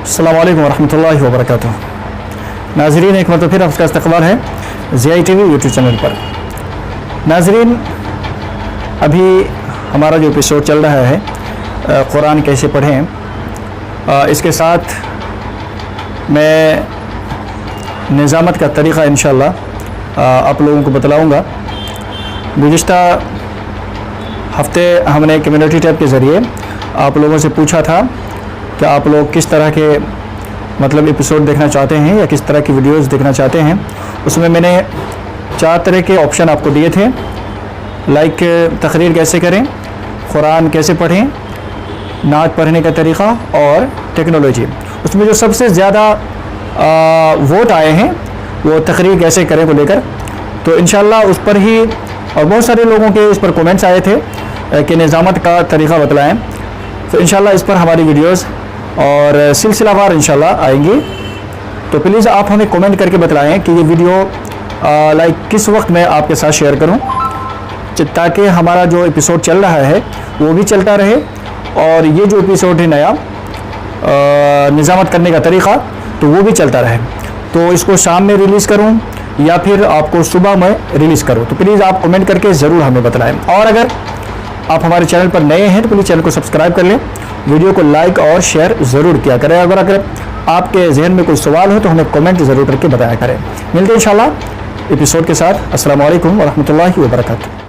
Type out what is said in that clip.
السلام علیکم ورحمۃ اللہ وبرکاتہ. ناظرین، ایک مرتبہ پھر آپ کا استقبال ہے Zee I T V YouTube channel پر. ناظرین، ابھی ہمارا جو ایپیسوڈ چل رہا ہے قرآن کیسے پڑھیں، اس کے ساتھ میں نظامت کا طریقہ انشاءاللہ آپ لوگوں کو بتلاؤں گا. گزشتہ ہفتے ہم نے کمیونٹی ٹیب کے ذریعے آپ لوگوں سے پوچھا تھا کہ آپ لوگ کس طرح کے ایپیسوڈ دیکھنا چاہتے ہیں یا کس طرح کی ویڈیوز دیکھنا چاہتے ہیں. اس میں نے 4 طرح کے آپشن آپ کو دیے تھے، لائک تقریر کیسے کریں، قرآن کیسے پڑھیں، نعت پڑھنے کا طریقہ اور ٹیکنالوجی. اس میں جو سب سے زیادہ ووٹ آئے ہیں وہ تقریر کیسے کریں کو لے کر. تو انشاءاللہ اس پر ہی، اور بہت سارے لوگوں کے اس پر کومنٹس آئے تھے کہ نظامت کا طریقہ بتلائیں. تو انشاءاللہ اس پر ہماری ویڈیوز اور سلسلہ وار انشاءاللہ آئیں گی. تو پلیز آپ ہمیں کومنٹ کر کے بتلائیں کہ یہ ویڈیو لائک کس وقت میں آپ کے ساتھ شیئر کروں، تاکہ ہمارا جو ایپیسوڈ چل رہا ہے وہ بھی چلتا رہے، اور یہ جو ایپیسوڈ ہے نیا نظامت کرنے کا طریقہ تو وہ بھی چلتا رہے. تو اس کو شام میں ریلیز کروں یا پھر آپ کو صبح میں ریلیز کروں، تو پلیز آپ کومنٹ کر کے ضرور ہمیں بتلائیں. اور اگر آپ ہمارے چینل پر نئے ہیں تو پلیز چینل کو سبسکرائب کر لیں، ویڈیو کو لائک اور شیئر ضرور کیا کریں. اگر آپ کے ذہن میں کوئی سوال ہو تو ہمیں کومنٹ ضرور کر کے بتایا کریں. ملتے ہیں انشاءاللہ ایپیسوڈ کے ساتھ. السلام علیکم ورحمۃ اللہ وبرکاتہ.